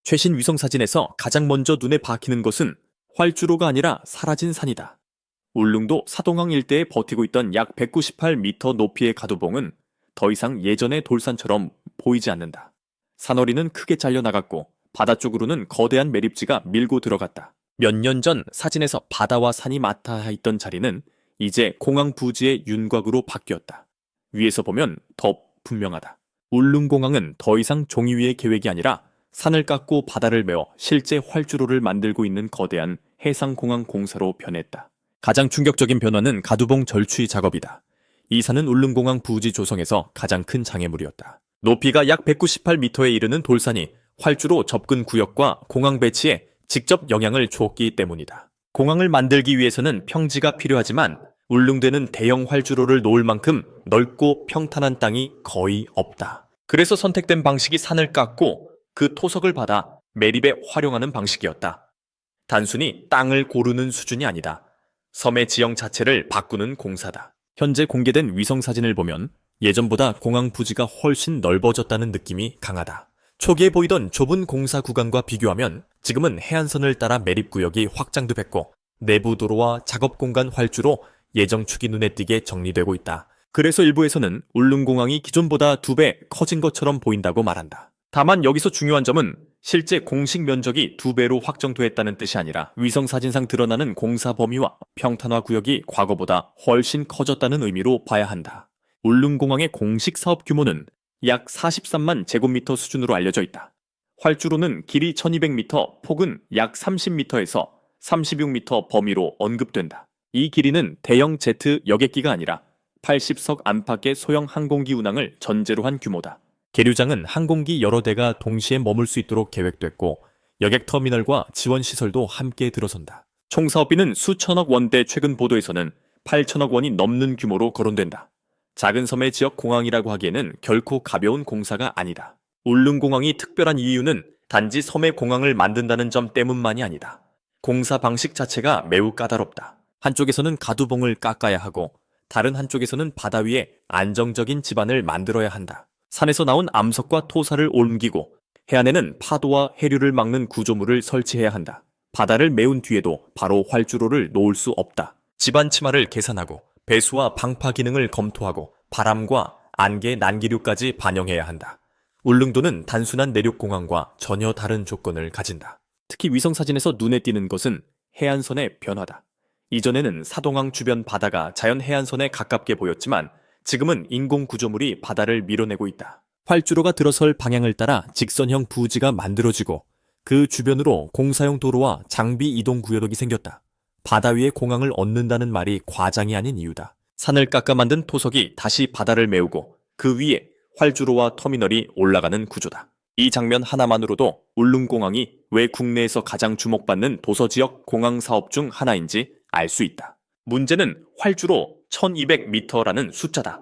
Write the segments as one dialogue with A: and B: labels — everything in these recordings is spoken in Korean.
A: 최신 위성사진에서 가장 먼저 눈에 박히는 것은 활주로가 아니라 사라진 산이다. 울릉도 사동항 일대에 버티고 있던 약 198m 높이의 가두봉은 더 이상 예전의 돌산처럼 보이지 않는다. 산허리는 크게 잘려나갔고 바다 쪽으로는 거대한 매립지가 밀고 들어갔다. 몇 년 전 사진에서 바다와 산이 맞닿아 있던 자리는 이제 공항 부지의 윤곽으로 바뀌었다. 위에서 보면 더 분명하다. 울릉공항은 더 이상 종이 위의 계획이 아니라 산을 깎고 바다를 메워 실제 활주로를 만들고 있는 거대한 해상공항 공사로 변했다. 가장 충격적인 변화는 가두봉 절취 작업이다. 이 산은 울릉공항 부지 조성에서 가장 큰 장애물이었다. 높이가 약 198m에 이르는 돌산이 활주로 접근 구역과 공항 배치에 직접 영향을 주었기 때문이다. 공항을 만들기 위해서는 평지가 필요하지만 울릉도에는 대형 활주로를 놓을 만큼 넓고 평탄한 땅이 거의 없다. 그래서 선택된 방식이 산을 깎고 그 토석을 받아 매립에 활용하는 방식이었다. 단순히 땅을 고르는 수준이 아니다. 섬의 지형 자체를 바꾸는 공사다. 현재 공개된 위성사진을 보면 예전보다 공항 부지가 훨씬 넓어졌다는 느낌이 강하다. 초기에 보이던 좁은 공사 구간과 비교하면 지금은 해안선을 따라 매립구역이 확장도 됐고 내부 도로와 작업 공간 활주로 예정축이 눈에 띄게 정리되고 있다. 그래서 일부에서는 울릉공항이 기존보다 2배 커진 것처럼 보인다고 말한다. 다만 여기서 중요한 점은 실제 공식 면적이 2배로 확정됐다는 뜻이 아니라 위성사진상 드러나는 공사 범위와 평탄화 구역이 과거보다 훨씬 커졌다는 의미로 봐야 한다. 울릉공항의 공식 사업 규모는 약 43만 제곱미터 수준으로 알려져 있다. 활주로는 길이 1200m, 폭은 약 30m에서 36m 범위로 언급된다. 이 길이는 대형 제트 여객기가 아니라 80석 안팎의 소형 항공기 운항을 전제로 한 규모다. 계류장은 항공기 여러 대가 동시에 머물 수 있도록 계획됐고 여객터미널과 지원시설도 함께 들어선다. 총 사업비는 수천억 원대. 최근 보도에서는 8천억 원이 넘는 규모로 거론된다. 작은 섬의 지역 공항이라고 하기에는 결코 가벼운 공사가 아니다. 울릉공항이 특별한 이유는 단지 섬의 공항을 만든다는 점 때문만이 아니다. 공사 방식 자체가 매우 까다롭다. 한쪽에서는 가두봉을 깎아야 하고 다른 한쪽에서는 바다 위에 안정적인 지반을 만들어야 한다. 산에서 나온 암석과 토사를 옮기고 해안에는 파도와 해류를 막는 구조물을 설치해야 한다. 바다를 메운 뒤에도 바로 활주로를 놓을 수 없다. 지반 치마를 계산하고 배수와 방파 기능을 검토하고 바람과 안개 난기류까지 반영해야 한다. 울릉도는 단순한 내륙공항과 전혀 다른 조건을 가진다. 특히 위성사진에서 눈에 띄는 것은 해안선의 변화다. 이전에는 사동항 주변 바다가 자연 해안선에 가깝게 보였지만 지금은 인공 구조물이 바다를 밀어내고 있다. 활주로가 들어설 방향을 따라 직선형 부지가 만들어지고 그 주변으로 공사용 도로와 장비 이동 구역이 생겼다. 바다 위에 공항을 얻는다는 말이 과장이 아닌 이유다. 산을 깎아 만든 토석이 다시 바다를 메우고 그 위에 활주로와 터미널이 올라가는 구조다. 이 장면 하나만으로도 울릉공항이 왜 국내에서 가장 주목받는 도서지역 공항 사업 중 하나인지 알 수 있다. 문제는 활주로 1200m라는 숫자다.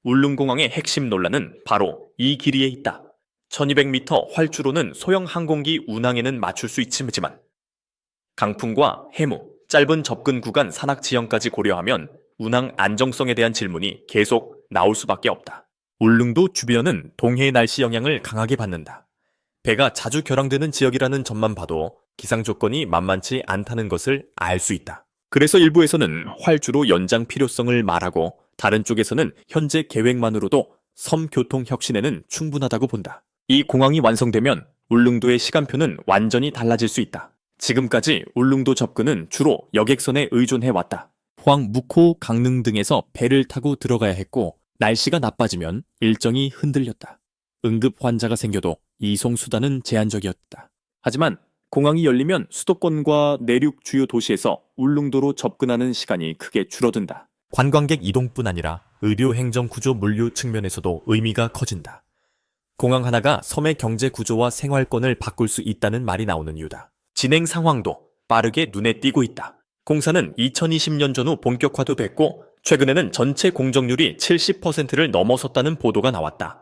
A: 울릉공항의 핵심 논란은 바로 이 길이에 있다. 1200m 활주로는 소형 항공기 운항에는 맞출 수 있지만 강풍과 해무, 짧은 접근 구간 산악 지형까지 고려하면 운항 안정성에 대한 질문이 계속 나올 수밖에 없다. 울릉도 주변은 동해의 날씨 영향을 강하게 받는다. 배가 자주 결항되는 지역이라는 점만 봐도 기상 조건이 만만치 않다는 것을 알 수 있다. 그래서 일부에서는 활주로 연장 필요성을 말하고 다른 쪽에서는 현재 계획만으로도 섬 교통 혁신에는 충분하다고 본다. 이 공항이 완성되면 울릉도의 시간표는 완전히 달라질 수 있다. 지금까지 울릉도 접근은 주로 여객선에 의존해왔다. 포항, 묵호, 강릉 등에서 배를 타고 들어가야 했고 날씨가 나빠지면 일정이 흔들렸다. 응급 환자가 생겨도 이송 수단은 제한적이었다. 하지만 공항이 열리면 수도권과 내륙 주요 도시에서 울릉도로 접근하는 시간이 크게 줄어든다. 관광객 이동뿐 아니라 의료 행정 구조 물류 측면에서도 의미가 커진다. 공항 하나가 섬의 경제 구조와 생활권을 바꿀 수 있다는 말이 나오는 이유다. 진행 상황도 빠르게 눈에 띄고 있다. 공사는 2020년 전후 본격화도 됐고 최근에는 전체 공정률이 70%를 넘어섰다는 보도가 나왔다.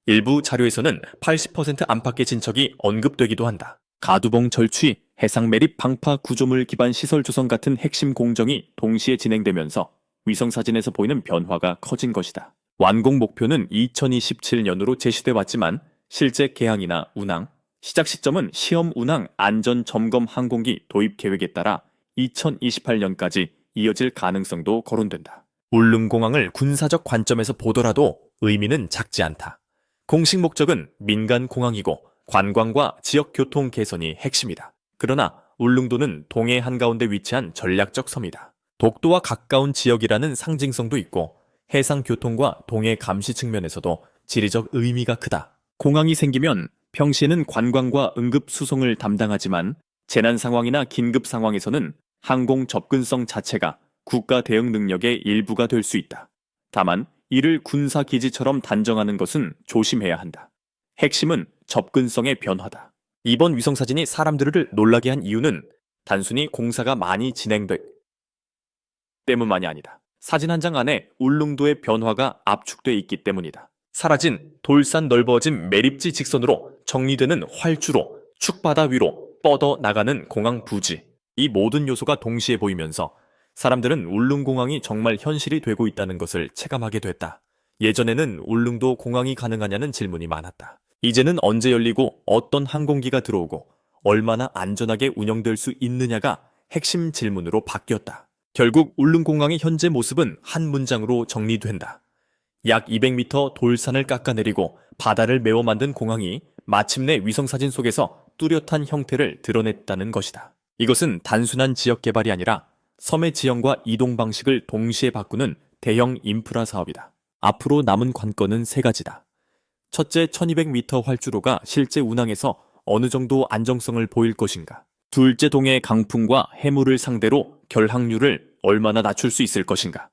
A: 일부 자료에서는 80% 안팎의 진척이 언급되기도 한다. 가두봉 절취, 해상 매립 방파 구조물 기반 시설 조성 같은 핵심 공정이 동시에 진행되면서 위성사진에서 보이는 변화가 커진 것이다. 완공 목표는 2027년으로 제시돼 왔지만 실제 개항이나 운항, 시작 시점은 시험 운항 안전 점검 항공기 도입 계획에 따라 2028년까지 이어질 가능성도 거론된다. 울릉공항을 군사적 관점에서 보더라도 의미는 작지 않다. 공식 목적은 민간 공항이고 관광과 지역 교통 개선이 핵심이다. 그러나 울릉도는 동해 한가운데 위치한 전략적 섬이다. 독도와 가까운 지역이라는 상징성도 있고 해상 교통과 동해 감시 측면에서도 지리적 의미가 크다. 공항이 생기면 평시에는 관광과 응급 수송을 담당하지만 재난 상황이나 긴급 상황에서는 항공 접근성 자체가 국가 대응 능력의 일부가 될 수 있다. 다만 이를 군사 기지처럼 단정하는 것은 조심해야 한다. 핵심은 접근성의 변화다. 이번 위성 사진이 사람들을 놀라게 한 이유는 단순히 공사가 많이 진행돼 때문만이 아니다. 사진 한 장 안에 울릉도의 변화가 압축돼 있기 때문이다. 사라진 돌산 넓어진 매립지 직선으로 정리되는 활주로, 축바다 위로 뻗어 나가는 공항 부지. 이 모든 요소가 동시에 보이면서 사람들은 울릉공항이 정말 현실이 되고 있다는 것을 체감하게 됐다. 예전에는 울릉도 공항이 가능하냐는 질문이 많았다. 이제는 언제 열리고 어떤 항공기가 들어오고 얼마나 안전하게 운영될 수 있느냐가 핵심 질문으로 바뀌었다. 결국 울릉공항의 현재 모습은 한 문장으로 정리된다. 약 200m 돌산을 깎아내리고 바다를 메워 만든 공항이 마침내 위성사진 속에서 뚜렷한 형태를 드러냈다는 것이다. 이것은 단순한 지역 개발이 아니라 섬의 지형과 이동 방식을 동시에 바꾸는 대형 인프라 사업이다. 앞으로 남은 관건은 세 가지다. 첫째, 1200m 활주로가 실제 운항에서 어느 정도 안정성을 보일 것인가. 둘째, 동해 강풍과 해물을 상대로 결항률을 얼마나 낮출 수 있을 것인가.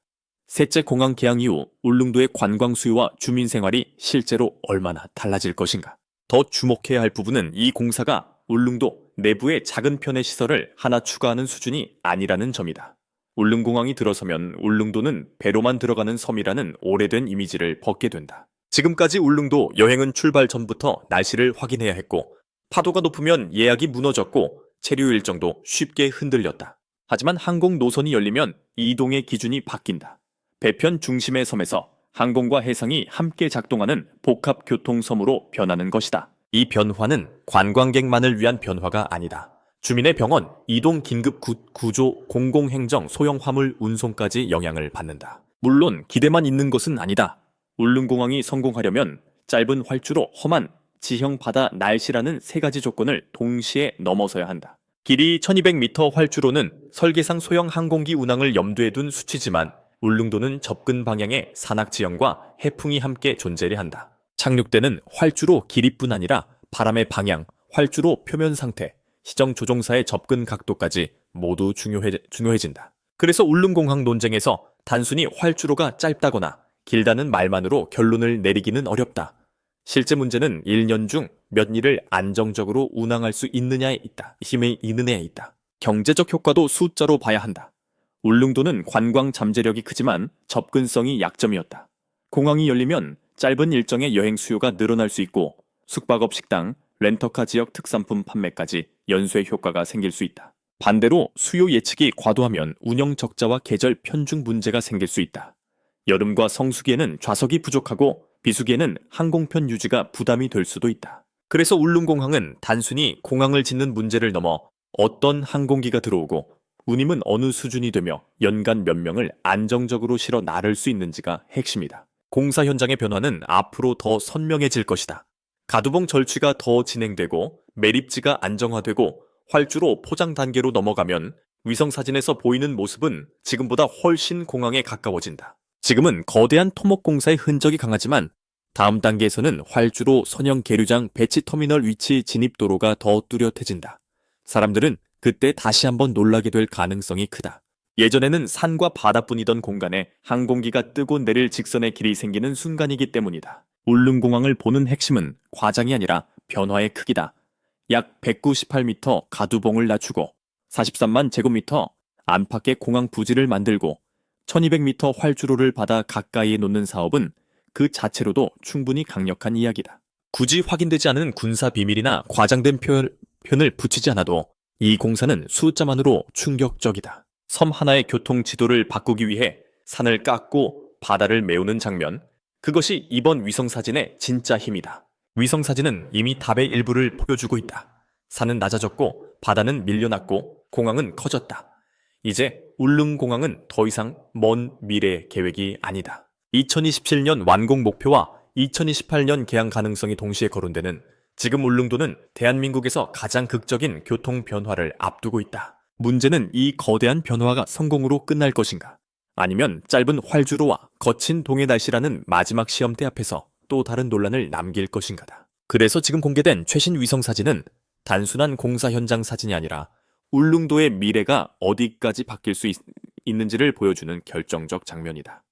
A: 셋째, 공항 개항 이후 울릉도의 관광 수요와 주민 생활이 실제로 얼마나 달라질 것인가. 더 주목해야 할 부분은 이 공사가 울릉도 내부의 작은 편의 시설을 하나 추가하는 수준이 아니라는 점이다. 울릉공항이 들어서면 울릉도는 배로만 들어가는 섬이라는 오래된 이미지를 벗게 된다. 지금까지 울릉도 여행은 출발 전부터 날씨를 확인해야 했고 파도가 높으면 예약이 무너졌고 체류 일정도 쉽게 흔들렸다. 하지만 항공 노선이 열리면 이동의 기준이 바뀐다. 배편 중심의 섬에서 항공과 해상이 함께 작동하는 복합 교통섬으로 변하는 것이다. 이 변화는 관광객만을 위한 변화가 아니다. 주민의 병원, 이동 긴급 구조, 공공행정, 소형 화물 운송까지 영향을 받는다. 물론 기대만 있는 것은 아니다. 울릉공항이 성공하려면 짧은 활주로, 험한 지형 바다 날씨라는 세 가지 조건을 동시에 넘어서야 한다. 길이 1200m 활주로는 설계상 소형 항공기 운항을 염두에 둔 수치지만 울릉도는 접근 방향의 산악 지형과 해풍이 함께 존재를 한다. 착륙대는 활주로 길이뿐 아니라 바람의 방향, 활주로 표면 상태, 시정 조종사의 접근 각도까지 모두 중요해진다. 그래서 울릉공항 논쟁에서 단순히 활주로가 짧다거나 길다는 말만으로 결론을 내리기는 어렵다. 실제 문제는 1년 중 몇 일을 안정적으로 운항할 수 있느냐에 있다. 힘이 있느냐에 있다. 경제적 효과도 숫자로 봐야 한다. 울릉도는 관광 잠재력이 크지만 접근성이 약점이었다. 공항이 열리면 짧은 일정의 여행 수요가 늘어날 수 있고 숙박업 식당, 렌터카 지역 특산품 판매까지 연쇄 효과가 생길 수 있다. 반대로 수요 예측이 과도하면 운영 적자와 계절 편중 문제가 생길 수 있다. 여름과 성수기에는 좌석이 부족하고 비수기에는 항공편 유지가 부담이 될 수도 있다. 그래서 울릉공항은 단순히 공항을 짓는 문제를 넘어 어떤 항공기가 들어오고 운임은 어느 수준이 되며 연간 몇 명을 안정적으로 실어 나를 수 있는지가 핵심이다. 공사 현장의 변화는 앞으로 더 선명해질 것이다. 가두봉 절취가 더 진행되고 매립지가 안정화되고 활주로 포장 단계로 넘어가면 위성사진에서 보이는 모습은 지금보다 훨씬 공항에 가까워진다. 지금은 거대한 토목공사의 흔적이 강하지만 다음 단계에서는 활주로, 선형 계류장, 배치터미널 위치 진입도로가 더 뚜렷해진다. 사람들은 그때 다시 한번 놀라게 될 가능성이 크다. 예전에는 산과 바다뿐이던 공간에 항공기가 뜨고 내릴 직선의 길이 생기는 순간이기 때문이다. 울릉공항을 보는 핵심은 과장이 아니라 변화의 크기다. 약 198m 가두봉을 낮추고 43만 제곱미터 안팎의 공항 부지를 만들고 1200m 활주로를 받아 가까이에 놓는 사업은 그 자체로도 충분히 강력한 이야기다. 굳이 확인되지 않은 군사 비밀이나 과장된 표현을 붙이지 않아도 이 공사는 숫자만으로 충격적이다. 섬 하나의 교통 지도를 바꾸기 위해 산을 깎고 바다를 메우는 장면, 그것이 이번 위성사진의 진짜 힘이다. 위성사진은 이미 답의 일부를 보여주고 있다. 산은 낮아졌고 바다는 밀려났고 공항은 커졌다. 이제 울릉공항은 더 이상 먼 미래의 계획이 아니다. 2027년 완공 목표와 2028년 개항 가능성이 동시에 거론되는 지금 울릉도는 대한민국에서 가장 극적인 교통 변화를 앞두고 있다. 문제는 이 거대한 변화가 성공으로 끝날 것인가? 아니면 짧은 활주로와 거친 동해 날씨라는 마지막 시험대 앞에서 또 다른 논란을 남길 것인가다. 그래서 지금 공개된 최신 위성 사진은 단순한 공사 현장 사진이 아니라 울릉도의 미래가 어디까지 바뀔 수 있는지를 보여주는 결정적 장면이다.